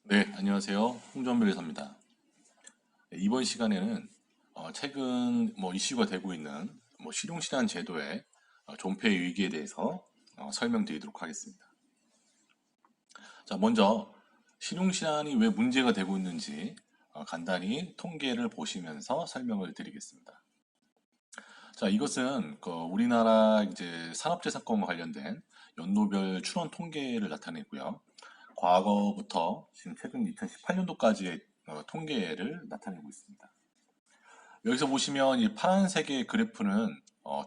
네, 안녕하세요. 홍준별의사입니다. 이번 시간에는 최근 이슈가 되고 있는 실용신안 제도의 존폐 위기에 대해서 설명드리도록 하겠습니다. 자, 먼저 실용신안이 왜 문제가 되고 있는지 간단히 통계를 보시면서 설명을 드리겠습니다. 자, 이것은 우리나라 이제 산업재산권과 관련된 연도별 출원 통계를 나타내고요. 과거부터 지금 최근 2018년도까지의 통계를 나타내고 있습니다. 여기서 보시면 이 파란색의 그래프는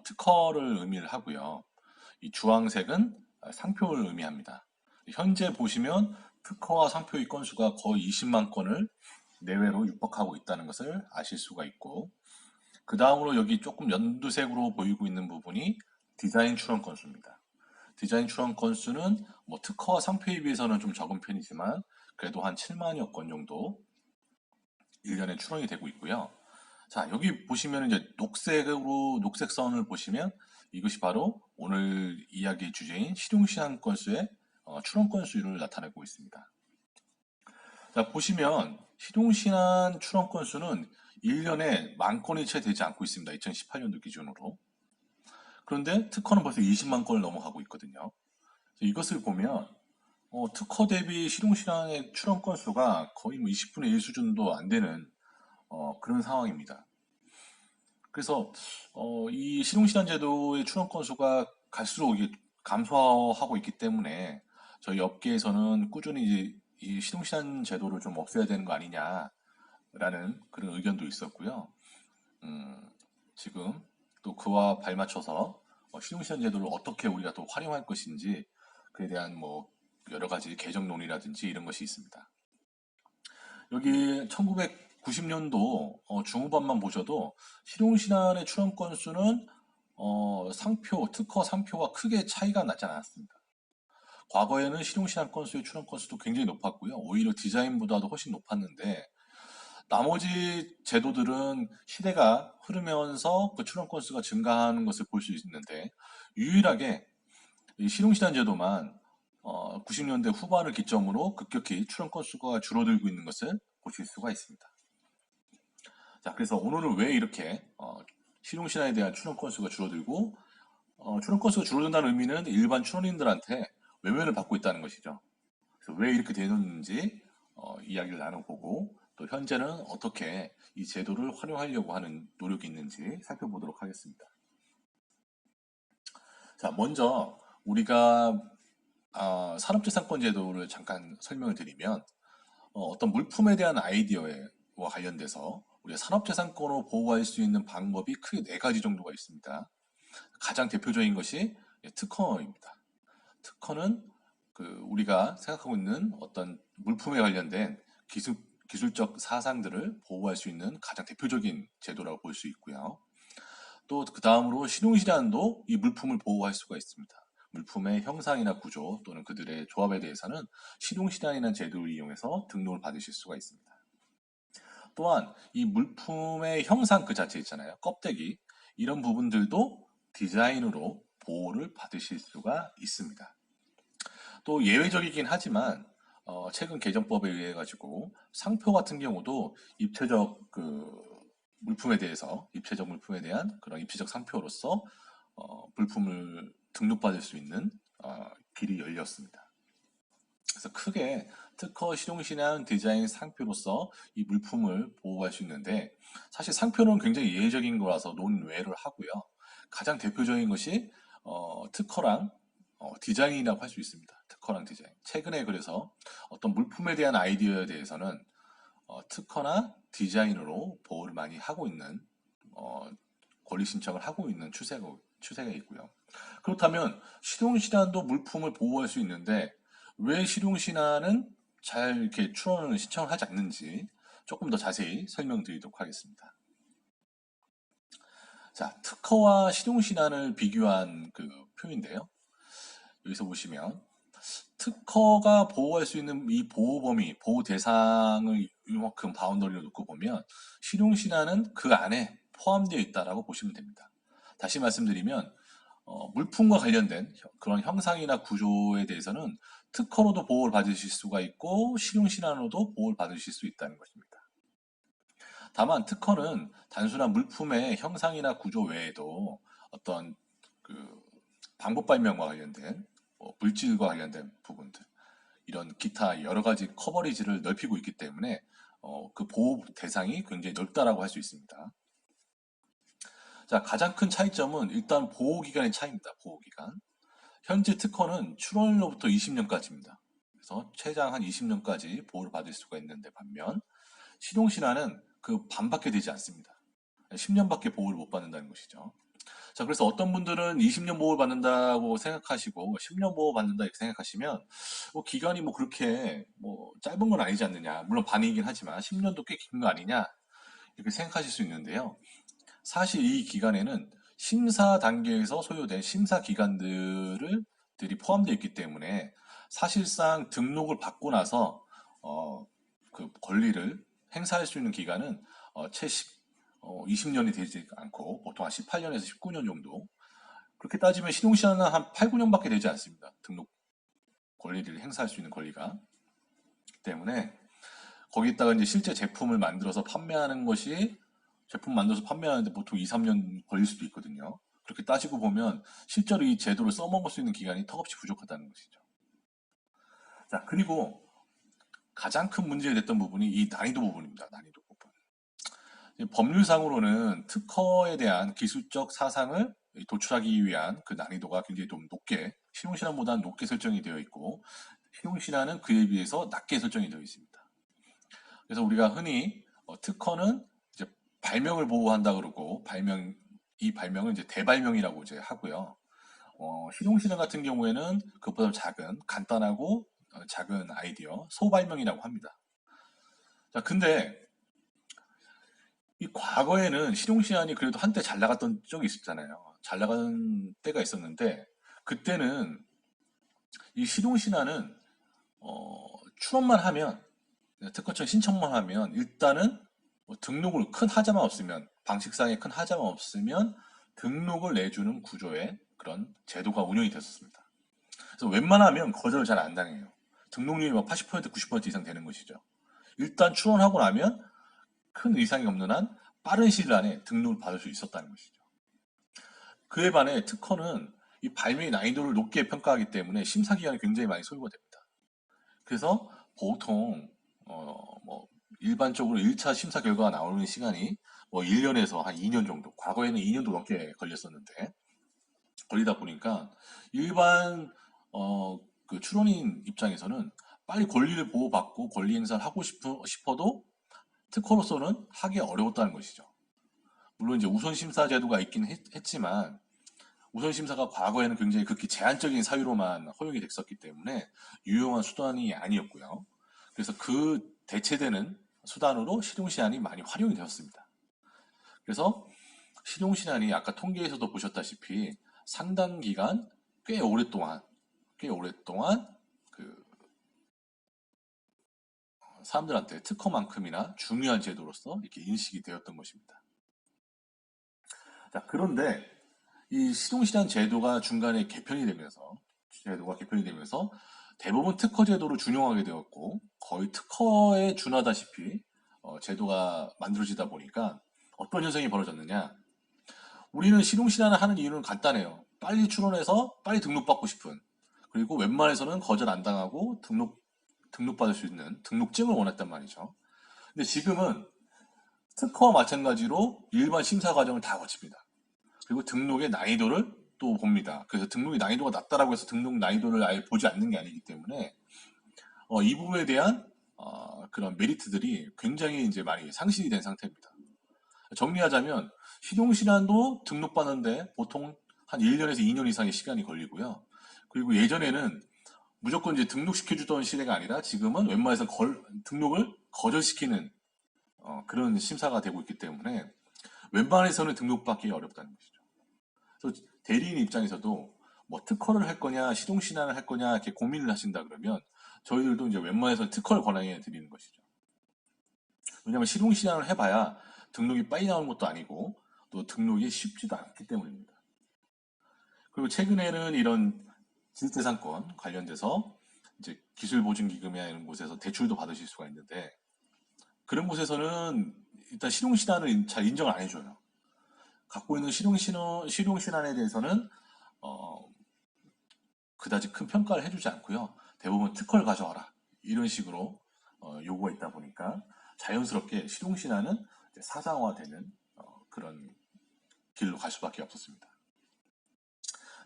특허를 의미를 하고요. 이 주황색은 상표를 의미합니다. 현재 보시면 특허와 상표의 건수가 거의 20만 건을 내외로 육박하고 있다는 것을 아실 수가 있고, 그 다음으로 여기 조금 연두색으로 보이고 있는 부분이 디자인 출원 건수입니다. 디자인 출원 건수는 특허와 상표에 비해서는 좀 적은 편이지만 그래도 한 7만여 건 정도 1년에 출원이 되고 있고요. 자, 여기 보시면 이제 녹색 선을 보시면 이것이 바로 오늘 이야기 주제인 실용시한 건수의 출원 건수를 나타내고 있습니다. 자, 보시면 실용시한 출원 건수는 1년에 만 건이 채 되지 않고 있습니다. 2018년도 기준으로. 그런데 특허는 벌써 20만 건을 넘어가고 있거든요. 이것을 보면 특허 대비 실용시장의 출원 건수가 거의 20분의 1 수준도 안 되는 그런 상황입니다. 그래서 이 실용시장 제도의 출원 건수가 갈수록 이게 감소하고 있기 때문에 저희 업계에서는 꾸준히 이제 이 실용시장 제도를 좀 없애야 되는 거 아니냐라는 그런 의견도 있었고요. 음, 지금 또 그와 발맞춰서 실용시장 제도를 어떻게 우리가 또 활용할 것인지 그에 대한 여러 가지 개정 논의라든지 이런 것이 있습니다. 여기 1990년도 중후반만 보셔도 실용신안의 출원 건수는 특허 상표와 크게 차이가 나지 않았습니다. 과거에는 실용신안 건수의 출원 건수도 굉장히 높았고요. 오히려 디자인보다도 훨씬 높았는데 나머지 제도들은 시대가 흐르면서 그 출원 건수가 증가하는 것을 볼 수 있는데 유일하게 이 실용신안 제도만 90년대 후반을 기점으로 급격히 출원 건수가 줄어들고 있는 것을 보실 수가 있습니다. 자, 그래서 오늘은 왜 이렇게 실용신안에 대한 출원 건수가 줄어들고 출원 건수가 줄어든다는 의미는 일반 출원인들한테 외면을 받고 있다는 것이죠. 그래서 왜 이렇게 되는지 이야기를 나눠보고 또 현재는 어떻게 이 제도를 활용하려고 하는 노력이 있는지 살펴보도록 하겠습니다. 자, 먼저 우리가 산업재산권 제도를 잠깐 설명을 드리면 떤 물품에 대한 아이디어와 관련돼서 우리가 산업재산권으로 보호할 수 있는 방법이 크게 네 가지 정도가 있습니다. 가장 대표적인 것이 특허입니다. 특허는 우리가 생각하고 있는 어떤 물품에 관련된 기술적 사상들을 보호할 수 있는 가장 대표적인 제도라고 볼 수 있고요. 또 그 다음으로 실용실안도 이 물품을 보호할 수가 있습니다. 물품의 형상이나 구조 또는 그들의 조합에 대해서는 실용실안이라는 제도를 이용해서 등록을 받으실 수가 있습니다. 또한 이 물품의 형상 그 자체 있잖아요. 껍데기 이런 부분들도 디자인으로 보호를 받으실 수가 있습니다. 또 예외적이긴 하지만 최근 개정법에 의해 가지고 상표 같은 경우도 입체적 물품에 대한 그런 입체적 상표로서 물품을 등록받을 수 있는 길이 열렸습니다. 그래서 크게 특허 실용신안 디자인 상표로서 이 물품을 보호할 수 있는데 사실 상표는 굉장히 예외적인 거라서 논외를 하고요. 가장 대표적인 것이 특허랑 디자인이라고 할 수 있습니다. 특허랑 디자인. 최근에 그래서 어떤 물품에 대한 아이디어에 대해서는 특허나 디자인으로 보호를 많이 하고 있는 권리 신청을 하고 있는 추세가 있고요. 그렇다면 실용신안도 물품을 보호할 수 있는데 왜 실용신안은 잘 이렇게 출원을 신청을 하지 않는지 조금 더 자세히 설명드리도록 하겠습니다. 자, 특허와 실용신안을 비교한 그 표인데요. 여기서 보시면 특허가 보호할 수 있는 이 보호 범위, 보호 대상을 이만큼 바운더리로 놓고 보면 실용신안은 그 안에 포함되어 있다라고 보시면 됩니다. 다시 말씀드리면 물품과 관련된 그런 형상이나 구조에 대해서는 특허로도 보호를 받으실 수가 있고 실용신안으로도 보호를 받으실 수 있다는 것입니다. 다만 특허는 단순한 물품의 형상이나 구조 외에도 어떤 그 방법 발명과 관련된 물질과 관련된 부분들 이런 기타 여러 가지 커버리지를 넓히고 있기 때문에 그 보호 대상이 굉장히 넓다라고 할 수 있습니다. 자, 가장 큰 차이점은 일단 보호기간의 차이입니다. 보호기간. 현재 특허는 출원로부터 20년까지입니다. 그래서 최장 한 20년까지 보호를 받을 수가 있는데 반면 실용신안은 그 반밖에 되지 않습니다. 10년밖에 보호를 못 받는다는 것이죠. 자, 그래서 어떤 분들은 20년 보호를 받는다고 생각하시고 10년 보호 받는다 이렇게 생각하시면 기간이 뭐 그렇게 뭐 짧은 건 아니지 않느냐. 물론 반이긴 하지만 10년도 꽤 긴 거 아니냐 이렇게 생각하실 수 있는데요. 사실 이 기간에는 심사 단계에서 소요된 심사 기관들이 포함되어 있기 때문에 사실상 등록을 받고 나서 그 권리를 행사할 수 있는 기간은 채 20년이 되지 않고 보통 한 18년에서 19년 정도. 그렇게 따지면 신용시한은 한 8, 9년밖에 되지 않습니다. 등록 권리를 행사할 수 있는 권리가. 때문에 거기다가 이제 실제 제품을 만들어서 판매하는 것이 제품 만들어서 판매하는데 보통 2, 3년 걸릴 수도 있거든요. 그렇게 따지고 보면 실제로 이 제도를 써먹을 수 있는 기간이 턱없이 부족하다는 것이죠. 자, 그리고 가장 큰 문제가 됐던 부분이 이 난이도 부분입니다. 난이도 부분. 법률상으로는 특허에 대한 기술적 사상을 도출하기 위한 그 난이도가 굉장히 좀 높게, 실용신안보다는 높게 설정이 되어 있고, 실용신안은 그에 비해서 낮게 설정이 되어 있습니다. 그래서 우리가 흔히 특허는 이제 발명을 보호한다 그러고 이 발명은 이제 대발명이라고 이제 하고요. 실용신안 같은 경우에는 그것보다 작은 간단하고 작은 아이디어 소발명이라고 합니다. 자, 근데 이 과거에는 실용신안이 그래도 한때 잘 나갔던 적이 있었잖아요. 잘 나간 때가 있었는데 그때는 이 실용신안은 출원만 하면 특허청 신청만 하면 일단은 뭐 등록을 큰 하자만 없으면 방식상의 큰 하자만 없으면 등록을 내주는 구조의 그런 제도가 운영이 됐었습니다. 그래서 웬만하면 거절을 잘 안 당해요. 등록률이 막 80% 90% 이상 되는 것이죠. 일단 출원하고 나면 큰 이상이 없는 한 빠른 시일 안에 등록을 받을 수 있었다는 것이죠. 그에 반해 특허는 이 발명의 난이도를 높게 평가하기 때문에 심사 기간이 굉장히 많이 소요가 됩니다. 그래서 보통 뭐 일반적으로 1차 심사 결과가 나오는 시간이 뭐 1년에서 한 2년 정도, 과거에는 2년도 넘게 걸렸었는데 걸리다 보니까 일반 그 출원인 입장에서는 빨리 권리를 보호받고 권리 행사를 하고 싶어도 특허로서는 하기 어려웠다는 것이죠. 물론 이제 우선 심사 제도가 있긴 했지만 우선 심사가 과거에는 굉장히 극히 제한적인 사유로만 허용이 됐었기 때문에 유용한 수단이 아니었고요. 그래서 그 대체되는 수단으로 실용시안이 많이 활용이 되었습니다. 그래서 실용시안이 아까 통계에서도 보셨다시피 상당 기간 꽤 오랫동안 그 사람들한테 특허만큼이나 중요한 제도로서 이렇게 인식이 되었던 것입니다. 자, 그런데 이 실용시장 제도가 개편이 되면서 대부분 특허 제도로 준용하게 되었고 거의 특허에 준하다시피 제도가 만들어지다 보니까 어떤 현상이 벌어졌느냐? 우리는 실용신안을 하는 이유는 간단해요. 빨리 출원해서 빨리 등록받고 싶은 그리고 웬만해서는 거절 안 당하고 등록받을 수 있는 등록증을 원했단 말이죠. 근데 지금은 특허와 마찬가지로 일반 심사 과정을 다 거칩니다. 그리고 등록의 난이도를 또 봅니다. 그래서 등록의 난이도가 낮다라고 해서 등록 난이도를 아예 보지 않는 게 아니기 때문에 이 부분에 대한 그런 메리트들이 굉장히 이제 많이 상실이 된 상태입니다. 정리하자면 실용신안도 등록받는데 보통 한 1년에서 2년 이상의 시간이 걸리고요. 그리고 예전에는 무조건 이제 등록시켜주던 시대가 아니라 지금은 웬만해서 등록을 거절시키는 그런 심사가 되고 있기 때문에 웬만해서는 등록받기 어렵다는 것이죠. 그래서 대리인 입장에서도 뭐 특허를 할 거냐, 시동신안을 할 거냐 이렇게 고민을 하신다 그러면 저희들도 이제 웬만해서 특허를 권하게 드리는 것이죠. 왜냐하면 시동신안을 해봐야 등록이 빨리 나오는 것도 아니고 또 등록이 쉽지도 않기 때문입니다. 그리고 최근에는 이런 지식재산권 관련돼서 이제 기술보증기금이나 이런 곳에서 대출도 받으실 수가 있는데 그런 곳에서는 일단 실용신안을 잘 인정을 안 해줘요. 갖고 있는 실용신안에 대해서는 어, 그다지 큰 평가를 해주지 않고요. 대부분 특허를 가져와라 이런 식으로 요구가 있다 보니까 자연스럽게 실용신안은 이제 사상화되는 그런 길로 갈 수밖에 없었습니다.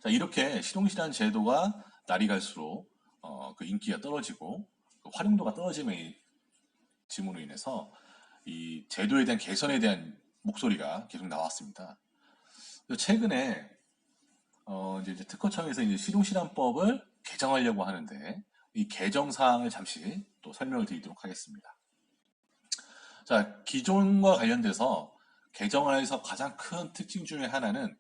자, 이렇게 실용신안 제도가 날이 갈수록 그 인기가 떨어지고 그 활용도가 떨어짐으로 인해서 이 제도에 대한 개선에 대한 목소리가 계속 나왔습니다. 최근에 이제 특허청에서 이제 실용실험법을 개정하려고 하는데 이 개정 사항을 잠시 또 설명을 드리도록 하겠습니다. 자, 기존과 관련돼서 개정안에서 가장 큰 특징 중에 하나는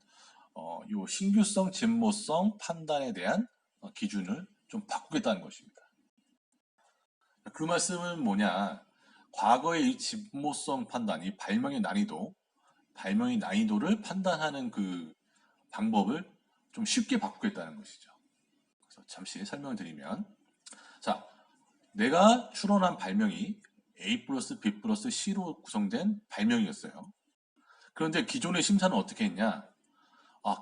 요 신규성, 진모성 판단에 대한 기준을 좀 바꾸겠다는 것입니다. 그 말씀은 뭐냐? 과거의 이 진모성 판단, 이 발명의 난이도를 판단하는 그 방법을 좀 쉽게 바꾸겠다는 것이죠. 그래서 잠시 설명을 드리면, 자, 내가 추론한 발명이 A 플러스 B 플러스 C로 구성된 발명이었어요. 그런데 기존의 심사는 어떻게 했냐?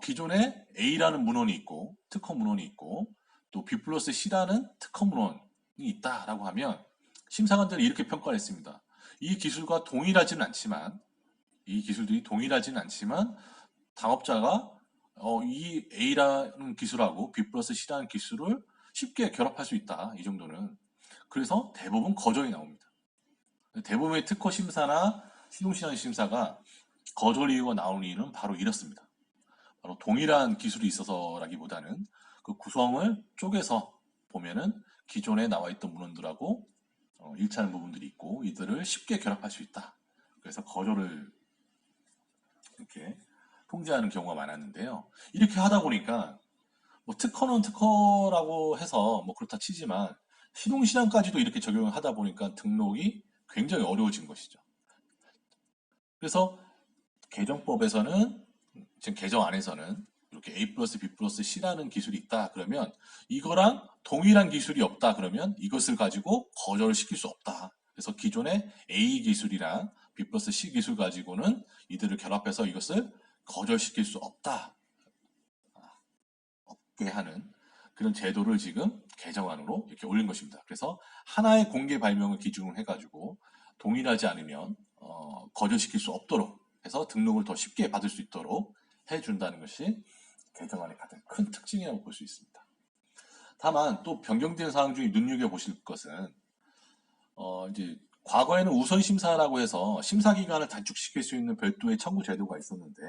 기존에 A라는 문헌이 있고, 특허 문헌이 있고, 또 B 플러스 C라는 특허 문헌이 있다라고 하면, 심사관들이 이렇게 평가를 했습니다. 이 기술과 동일하지는 않지만, 이 기술들이 동일하지는 않지만, 당업자가 이 A라는 기술하고 B 플러스 C라는 기술을 쉽게 결합할 수 있다. 이 정도는. 그래서 대부분 거절이 나옵니다. 대부분의 특허 심사나 실용시장 심사가 거절 이유가 나오는 이유는 바로 이렇습니다. 바로 동일한 기술이 있어서라기보다는 그 구성을 쪼개서 보면은 기존에 나와 있던 문헌들하고 일치하는 부분들이 있고 이들을 쉽게 결합할 수 있다. 그래서 거절을 이렇게 통제하는 경우가 많았는데요. 이렇게 하다 보니까 뭐 특허는 특허라고 해서 뭐 그렇다 치지만 실용시장까지도 이렇게 적용을 하다 보니까 등록이 굉장히 어려워진 것이죠. 그래서 개정법에서는 지금 개정 안에서는 이렇게 A 플러스 B 플러스 C라는 기술이 있다 그러면 이거랑 동일한 기술이 없다 그러면 이것을 가지고 거절시킬 수 없다. 그래서 기존의 A 기술이랑 B 플러스 C 기술 가지고는 이들을 결합해서 이것을 거절시킬 수 없다. 없게 하는 그런 제도를 지금 개정안으로 이렇게 올린 것입니다. 그래서 하나의 공개 발명을 기준으로 해가지고 동일하지 않으면 거절시킬 수 없도록 해서 등록을 더 쉽게 받을 수 있도록 해준다는 것이 개정안의 가장 큰 특징이라고 볼 수 있습니다. 다만 또 변경된 사항 중에 눈여겨보실 것은 이제 과거에는 우선 심사라고 해서 심사 기간을 단축시킬 수 있는 별도의 청구 제도가 있었는데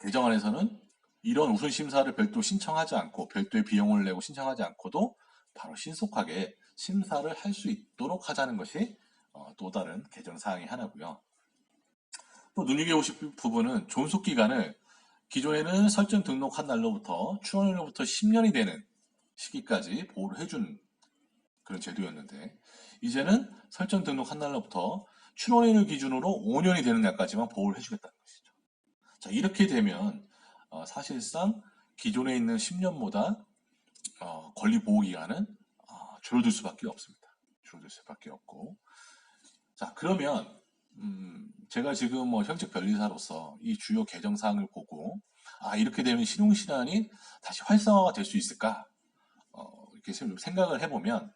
개정안에서는 이런 우선 심사를 별도 신청하지 않고 별도의 비용을 내고 신청하지 않고도 바로 신속하게 심사를 할 수 있도록 하자는 것이 또 다른 개정 사항이 하나고요. 또 눈여겨보실 부분은 존속 기간을 기존에는 설정 등록한 날로부터 출원일로부터 10년이 되는 시기까지 보호를 해준 그런 제도였는데 이제는 설정 등록한 날로부터 출원일을 기준으로 5년이 되는 날까지만 보호를 해주겠다는 것이죠. 자, 이렇게 되면 사실상 기존에 있는 10년보다 권리 보호 기간은 줄어들 수밖에 없습니다. 줄어들 수밖에 없고 자 그러면 제가 지금 뭐 현직 변리사로서 이 주요 개정 사항을 보고 이렇게 되면 실용신안이 다시 활성화가 될 수 있을까 이렇게 생각을 해보면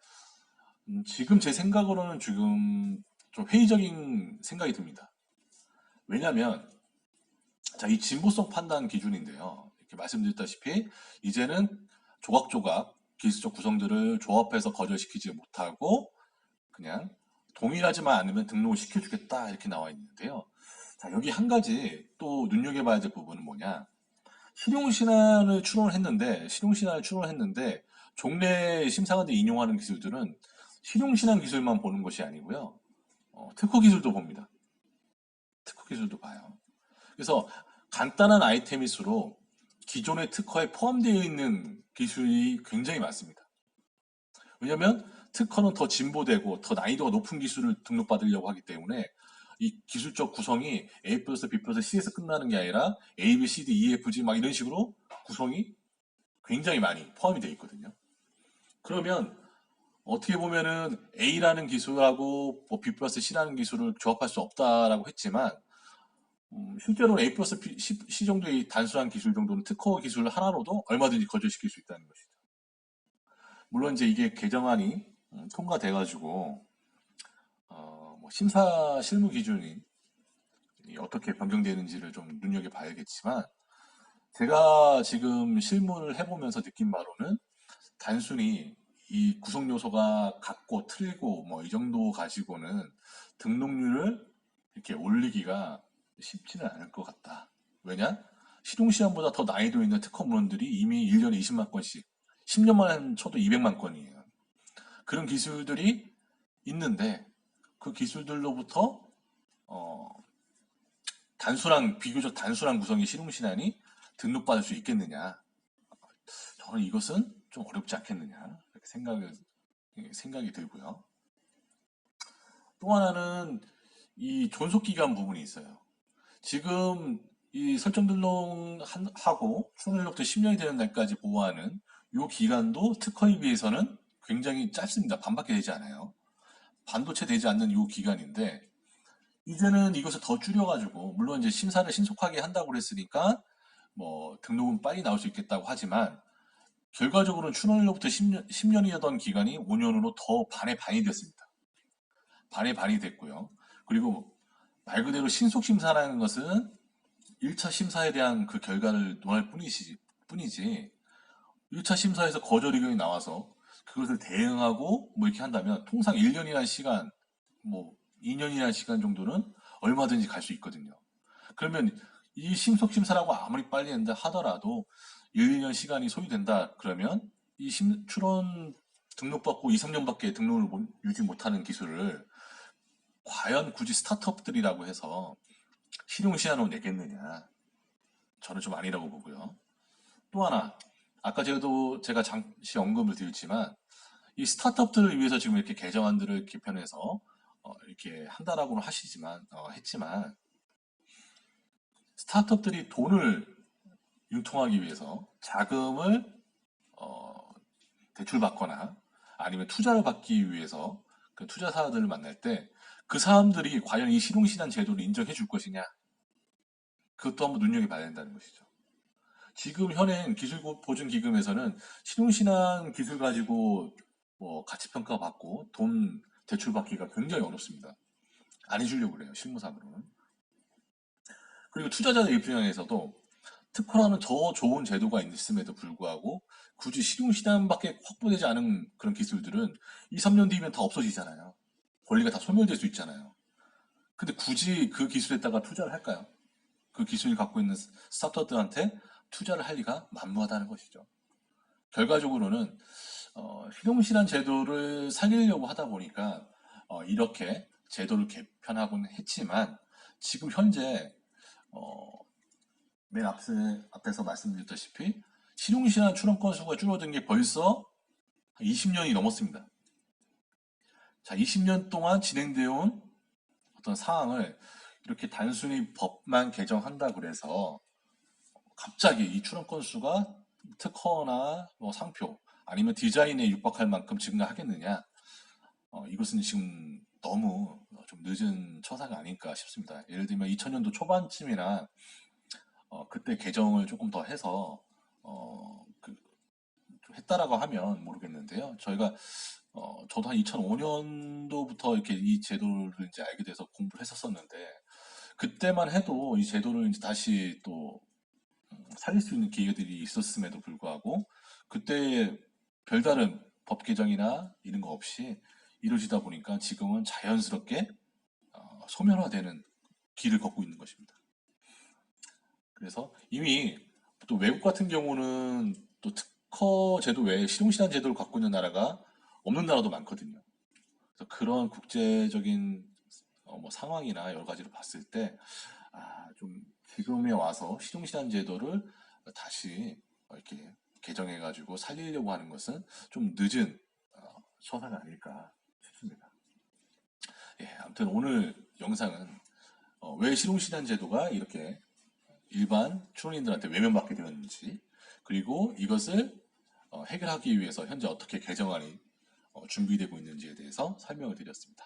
지금 제 생각으로는 지금 좀 회의적인 생각이 듭니다. 왜냐하면 자, 이 진보성 판단 기준인데요. 이렇게 말씀드렸다시피 이제는 조각조각 기술적 구성들을 조합해서 거절시키지 못하고 그냥 동일하지만 않으면 등록을 시켜주겠다 이렇게 나와 있는데요. 자, 여기 한 가지 또 눈여겨봐야 될 부분은 뭐냐. 실용신안을 추론했는데 종래 심사관들이 인용하는 기술들은 실용신안 기술만 보는 것이 아니고요. 특허 기술도 봅니다. 특허 기술도 봐요. 그래서 간단한 아이템일수록 기존의 특허에 포함되어 있는 기술이 굉장히 많습니다. 왜냐하면 특허는 더 진보되고 더 난이도가 높은 기술을 등록받으려고 하기 때문에 이 기술적 구성이 A 플러스 B 플러스 C에서 끝나는 게 아니라 A, B, C, D, E, F, G 막 이런 식으로 구성이 굉장히 많이 포함이 되어 있거든요. 그러면 어떻게 보면은 A라는 기술하고 뭐 B 플러스 C라는 기술을 조합할 수 없다라고 했지만 실제로는 A 플러스 C 정도의 단순한 기술 정도는 특허 기술 하나로도 얼마든지 거절시킬 수 있다는 것이죠. 물론 이제 이게 개정안이 통과돼가지고 뭐 심사 실무 기준이 어떻게 변경되는지를 좀 눈여겨봐야겠지만 제가 지금 실무를 해보면서 느낀 바로는 단순히 이 구성 요소가 같고 틀리고 뭐 이 정도 가지고는 등록률을 이렇게 올리기가 쉽지는 않을 것 같다. 왜냐? 시동시험보다 더 난이도 있는 특허 문헌들이 이미 1년에 20만 건씩, 10년만 쳐도 200만 건이에요. 그런 기술들이 있는데 그 기술들로부터 어, 비교적 단순한 구성의 실용신안이 등록받을 수 있겠느냐? 저는 이것은 좀 어렵지 않겠느냐 이렇게 생각이 들고요. 또 하나는 이 존속기간 부분이 있어요. 지금 이 설정 등록하고 출원일로부터 10년이 되는 날까지 보호하는 이 기간도 특허에 비해서는 굉장히 짧습니다. 반밖에 되지 않아요. 반도체 되지 않는 이 기간인데 이제는 이것을 더 줄여가지고 물론 이제 심사를 신속하게 한다고 그랬으니까 뭐 등록은 빨리 나올 수 있겠다고 하지만 결과적으로는 출원일로부터 10년이던 기간이 5년으로 더 반의 반이 됐습니다. 반의 반이 됐고요. 그리고 말 그대로 신속심사라는 것은 1차 심사에 대한 그 결과를 논할 뿐이지 1차 심사에서 거절 의견이 나와서 그것을 대응하고 뭐 이렇게 한다면 통상 1년이라는 시간, 뭐 2년이라는 시간 정도는 얼마든지 갈 수 있거든요. 그러면 이 심속심사라고 아무리 빨리 한다 하더라도 1, 2년 시간이 소요된다 그러면 이 출원 등록받고 2, 3년밖에 등록을 유지 못하는 기술을 과연 굳이 스타트업들이라고 해서 실용시한으로 내겠느냐? 저는 좀 아니라고 보고요. 또 하나, 아까 제가 잠시 언급을 드렸지만, 이 스타트업들을 위해서 지금 이렇게 개정안들을 개편해서 이렇게 한다라고는 했지만, 스타트업들이 돈을 융통하기 위해서 자금을 대출받거나 아니면 투자를 받기 위해서 그 투자사들을 만날 때 그 사람들이 과연 이 실용신안 제도를 인정해 줄 것이냐? 그것도 한번 눈여겨봐야 된다는 것이죠. 지금 현행 기술보증기금에서는 실용신안 기술 가지고 뭐 가치평가 받고 돈 대출 받기가 굉장히 어렵습니다. 안 해주려고 그래요, 실무상으로는. 그리고 투자자들 입장에서도 특허라는 더 좋은 제도가 있음에도 불구하고 굳이 실용신안밖에 확보되지 않은 그런 기술들은 2, 3년 뒤면 다 없어지잖아요. 권리가 다 소멸될 수 있잖아요. 근데 굳이 그 기술에다가 투자를 할까요? 그 기술을 갖고 있는 스타트업들한테 투자를 할 리가 만무하다는 것이죠. 결과적으로는 실용실한 제도를 살리려고 하다 보니까 이렇게 제도를 개편하고는 했지만 지금 현재 어, 맨 앞에서 말씀드렸다시피 실용실한 출원 건수가 줄어든 게 벌써 20년이 넘었습니다. 자, 20년 동안 진행되어 온 어떤 상황을 이렇게 단순히 법만 개정한다 그래서 갑자기 이 출원 건수가 특허나 뭐 상표 아니면 디자인에 육박할 만큼 증가하겠느냐? 이것은 지금 너무 좀 늦은 처사가 아닐까 싶습니다. 예를 들면 2000년도 초반쯤이나 그때 개정을 조금 더 해서 좀 했다라고 하면 모르겠는데요. 저도 한 2005년도부터 이렇게 이 제도를 이제 알게 돼서 공부를 했었었는데 그때만 해도 이 제도를 이제 다시 또 살릴 수 있는 기회들이 있었음에도 불구하고 그때 별다른 법 개정이나 이런 거 없이 이루어지다 보니까 지금은 자연스럽게 소멸화되는 길을 걷고 있는 것입니다. 그래서 이미 또 외국 같은 경우는 또 특허 제도 외에 실용신안 제도를 갖고 있는 나라가 없는 나라도 많거든요. 그래서 그런 국제적인 뭐 상황이나 여러 가지를 봤을 때 좀 지금에 와서 실용신안 제도를 다시 이렇게 개정해가지고 살리려고 하는 것은 좀 늦은 처사가 아닐까 싶습니다. 예, 아무튼 오늘 영상은 왜 실용실현 제도가 이렇게 일반 출원인들한테 외면받게 되었는지, 그리고 이것을 해결하기 위해서 현재 어떻게 개정안이 준비되고 있는지에 대해서 설명을 드렸습니다.